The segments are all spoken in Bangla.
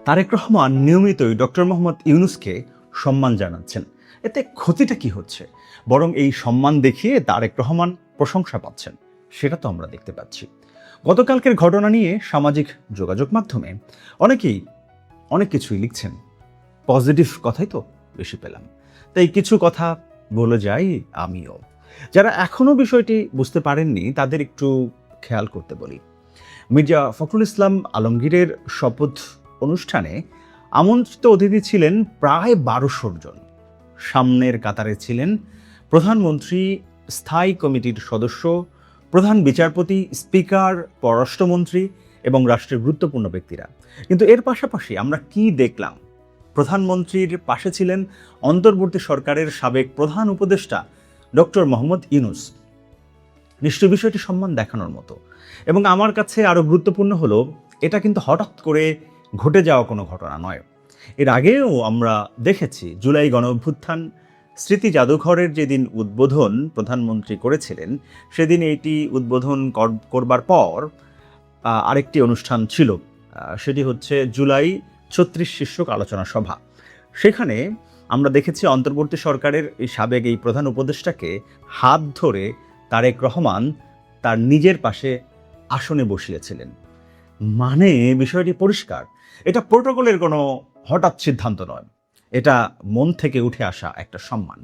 তারেক রহমান নিয়মিতই ডক্টর মোহাম্মদ ইউনূসকে সম্মান জানাচ্ছেন। এতে ক্ষতিটা কি হচ্ছে? বরং এই সম্মান দেখিয়ে তারেক রহমান প্রশংসা পাচ্ছেন, সেটা তো আমরা দেখতে পাচ্ছি। গতকালকের ঘটনা নিয়ে সামাজিক যোগাযোগ মাধ্যমে অনেকেই অনেক কিছুই লিখছেন, পজিটিভ কথাই তো বেশি পেলাম। তাই কিছু কথা বলে যাই আমিও। যারা এখনও বিষয়টি বুঝতে পারেননি তাদের একটু খেয়াল করতে বলি। মির্জা ফখরুল ইসলাম আলমগীরের শপথ অনুষ্ঠানে আমন্ত্রিত অতিথি ছিলেন প্রায় ১২০০ জন। সামনের কাতারে ছিলেন প্রধানমন্ত্রী, স্থায়ী কমিটির সদস্য, প্রধান বিচারপতি, স্পিকার, পররাষ্ট্রমন্ত্রী এবং রাষ্ট্রের গুরুত্বপূর্ণ ব্যক্তিরা। কিন্তু এর পাশাপাশি আমরা কি দেখলাম? প্রধানমন্ত্রীর পাশে ছিলেন অন্তর্বর্তী সরকারের সাবেক প্রধান উপদেষ্টা ডক্টর মোহাম্মদ ইউনূস। নিশ্চয় বিষয়টি সম্মান দেখানোর মতো। এবং আমার কাছে আরও গুরুত্বপূর্ণ হলো, এটা কিন্তু হঠাৎ করে ঘটে যাওয়া কোনো ঘটনা নয়। এর আগেও আমরা দেখেছি জুলাই গণঅভ্যুত্থান স্মৃতি জাদুঘরের যেদিন উদ্বোধন প্রধানমন্ত্রী করেছিলেন, সেদিন এইটি উদ্বোধন করবার পর আরেকটি অনুষ্ঠান ছিল। সেটি হচ্ছে জুলাই ৩৬ শীর্ষক আলোচনা সভা। সেখানে আমরা দেখেছি অন্তর্বর্তী সরকারের এই সাবেক এই প্রধান উপদেষ্টাকে হাত ধরে তারেক রহমান তার নিজের পাশে আসনে বসিয়েছিলেন। মানে বিষয়টি পরিষ্কার, এটা প্রোটোকলের কোনো হঠাৎ সিদ্ধান্ত নয়, এটা মন থেকে উঠে আসা একটা সম্মান।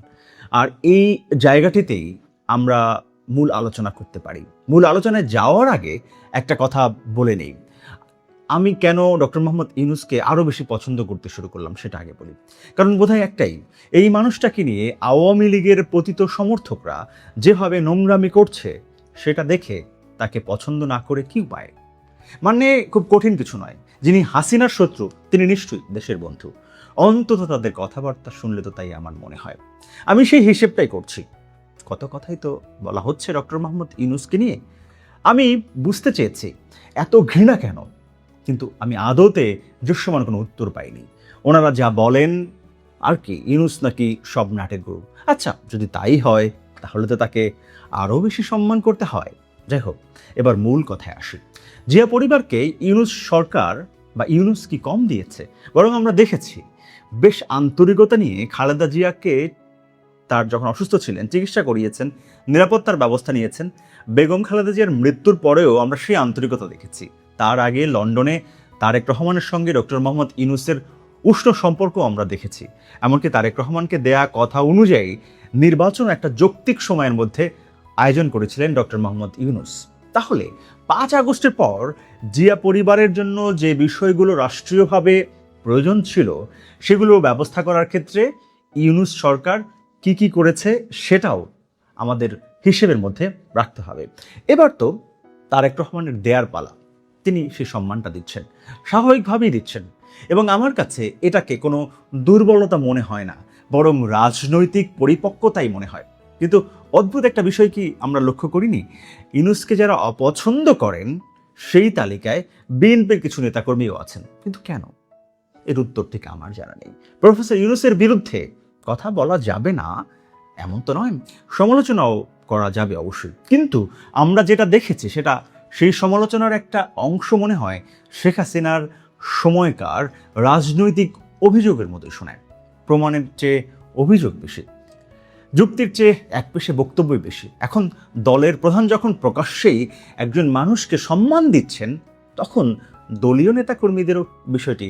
আর এই জায়গাটিতেই আমরা মূল আলোচনা করতে পারি। মূল আলোচনায় যাওয়ার আগে একটা কথা বলে নেই, আমি কেন ডক্টর মোহাম্মদ ইউনূসকে আরও বেশি পছন্দ করতে শুরু করলাম সেটা আগে বলি। কারণ বোধহয় একটাই, এই মানুষটাকে নিয়ে আওয়ামী লীগের পতিত সমর্থকরা যেভাবে নোংরামি করছে সেটা দেখে তাকে পছন্দ না করে কি উপায়? মানে খুব কঠিন কিছু নয়। যিনি হাসিনার শত্রু তিনি নিশ্চয়ই দেশের বন্ধু, অন্তত তাদের কথাবার্তা শুনলে তো তাই আমার মনে হয়। আমি সেই হিসেবটাই করছি। কত কথাই তো বলা হচ্ছে ডক্টর মোহাম্মদ ইউনূসকে নিয়ে। আমি বুঝতে চেয়েছি এত ঘৃণা কেন, কিন্তু আমি আদতে দৃশ্যমান কোনো উত্তর পাইনি। ওনারা যা বলেন আর কি, ইউনূস নাকি সব নাটের গুরু। আচ্ছা, যদি তাই হয় তাহলে তো তাকে আরও বেশি সম্মান করতে হয়। যাই হোক, এবার মূল কথায় আসি। জিয়া পরিবারকে ইউনূস সরকার বা ইউনূস কি কম দিয়েছে? বরং আমরা দেখেছি বেশ আন্তরিকতা নিয়ে খালেদা জিয়াকে তার যখন অসুস্থ ছিলেন চিকিৎসা করিয়েছেন, নিরাপত্তার ব্যবস্থা নিয়েছেন। বেগম খালেদা জিয়ার মৃত্যুর পরেও আমরা সেই আন্তরিকতা দেখেছি। তার আগে লন্ডনে তারেক রহমানের সঙ্গে ডক্টর মোহাম্মদ ইউনূসের উষ্ণ সম্পর্ক আমরা দেখেছি। এমনকি তারেক রহমানকে দেয়া কথা অনুযায়ী নির্বাচন একটা যৌক্তিক সময়ের মধ্যে আয়োজন করেছিলেন ডক্টর মোহাম্মদ ইউনূস। তাহলে ৫ আগস্টের পর জিয়া পরিবারের জন্য যে বিষয়গুলো রাষ্ট্রীয়ভাবে প্রয়োজন ছিল সেগুলো ব্যবস্থা করার ক্ষেত্রে ইউনূস সরকার কি কি করেছে সেটাও আমাদের হিসেবের মধ্যে রাখতে হবে। এবার তো তারেক রহমানের দেয়ার পালা, তিনি সেই সম্মানটা দিচ্ছেন, স্বাভাবিকভাবেই দিচ্ছেন। এবং আমার কাছে এটাকে কোনো দুর্বলতা মনে হয় না, বরং রাজনৈতিক পরিপক্কতাই মনে হয়। কিন্তু অদ্ভুত একটা বিষয় কি আমরা লক্ষ্য করিনি, ইউনূসকে যারা অপছন্দ করেন সেই তালিকায় বিএনপির কিছু নেতাকর্মীও আছেন। কিন্তু কেন? এর উত্তর ঠিক আমার জানা নেই। প্রফেসর ইউনূসের বিরুদ্ধে কথা বলা যাবে না এমন তো নয়, সমালোচনাও করা যাবে অবশ্যই। কিন্তু আমরা যেটা দেখেছি সেটা সেই সমালোচনার একটা অংশ মনে হয় শেখ হাসিনার সময়কার রাজনৈতিক অভিযোগের মধ্যে শোনায়। প্রমাণের চেয়ে অভিযোগ বেশি, যুক্তির চেয়ে এক পেশে বক্তব্যই বেশি। এখন দলের প্রধান যখন প্রকাশ্যেই একজন মানুষকে সম্মান দিচ্ছেন, তখন দলীয় নেতাকর্মীদেরও বিষয়টি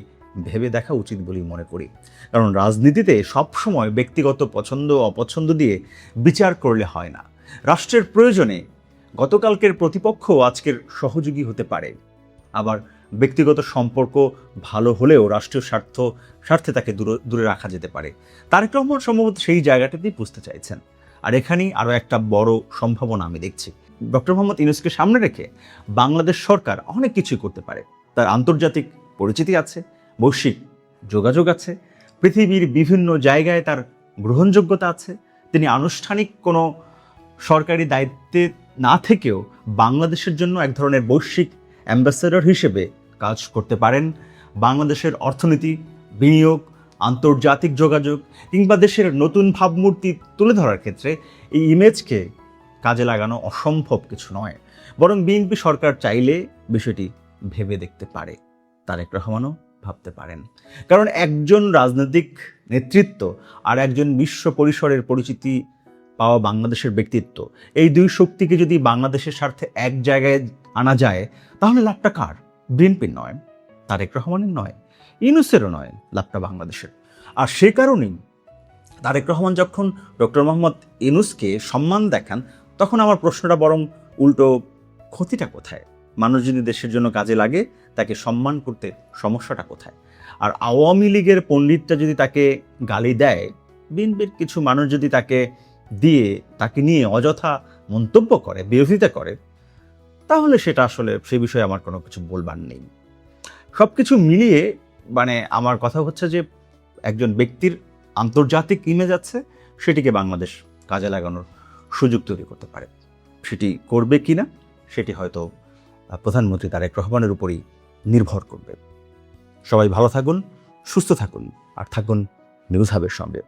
ভেবে দেখা উচিত বলেই মনে করি। কারণ রাজনীতিতে সবসময় ব্যক্তিগত পছন্দ অপছন্দ দিয়ে বিচার করলে হয় না। রাষ্ট্রের প্রয়োজনে গতকালকের প্রতিপক্ষ আজকের সহযোগী হতে পারে, আবার ব্যক্তিগত সম্পর্ক ভালো হলেও রাষ্ট্রীয় স্বার্থে তাকে দূরে রাখা যেতে পারে। তারেক রহমান সম্ভবত সেই জায়গাটাতেই বুঝতে চাইছেন। আর এখানেই আরও একটা বড় সম্ভাবনা আমি দেখছি। ডক্টর মোহাম্মদ ইউনূসকে সামনে রেখে বাংলাদেশ সরকার অনেক কিছুই করতে পারে। তার আন্তর্জাতিক পরিচিতি আছে, বৈশ্বিক যোগাযোগ আছে, পৃথিবীর বিভিন্ন জায়গায় তার গ্রহণযোগ্যতা আছে। তিনি আনুষ্ঠানিক কোনো সরকারি দায়িত্বে না থেকেও বাংলাদেশের জন্য এক ধরনের বৈশ্বিক অ্যাম্বাসেডর হিসেবে কাজ করতে পারেন। বাংলাদেশের অর্থনীতি, বিনিয়োগ, আন্তর্জাতিক যোগাযোগ কিংবা দেশের নতুন ভাবমূর্তি তুলে ধরার ক্ষেত্রে এই ইমেজকে কাজে লাগানো অসম্ভব কিছু নয়। বরং বিএনপি সরকার চাইলে বিষয়টি ভেবে দেখতে পারে। তারেক রহমানও ভাবতে পারেন। কারণ একজন রাজনৈতিক নেতৃত্ব আর একজন বিশ্ব পরিসরের পরিচিতি পাওয়া বাংলাদেশের ব্যক্তিত্ব, এই দুই শক্তিকে যদি বাংলাদেশের স্বার্থে এক জায়গায় আনা যায়, তাহলে লাভটা কার? বিএনপির নয়, তারেক রহমানের নয়, ইউনূসেরও নয়, লাভটা বাংলাদেশের। আর সে কারণেই তারেক রহমান যখন ডক্টর মোহাম্মদ ইউনূসকে সম্মান দেখান, তখন আমার প্রশ্নটা বরং উল্টো, ক্ষতিটা কোথায়? মানুষ যদি দেশের জন্য কাজে লাগে, তাকে সম্মান করতে সমস্যাটা কোথায়? আর আওয়ামী লীগের পণ্ডিতটা যদি তাকে গালি দেয়, বিএনপির কিছু মানুষ যদি তাকে দিয়ে তাকে নিয়ে অযথা মন্তব্য করে, বিরোধিতা করে, তাহলে সেটা আসলে সে বিষয়ে আমার কোনো কিছু বলবার নেই। সব কিছু মিলিয়ে আমার কথা হচ্ছে যে একজন ব্যক্তির আন্তর্জাতিক ইমেজ আছে, সেটিকে বাংলাদেশ কাজে লাগানোর সুযোগ তৈরি করতে পারে। সেটি করবে কিনা, সেটি হয়তো প্রধানমন্ত্রী তারেক রহমানের উপরই নির্ভর করবে। সবাই ভালো থাকুন, সুস্থ থাকুন, আর থাকুন নিউজ হাবের সঙ্গে।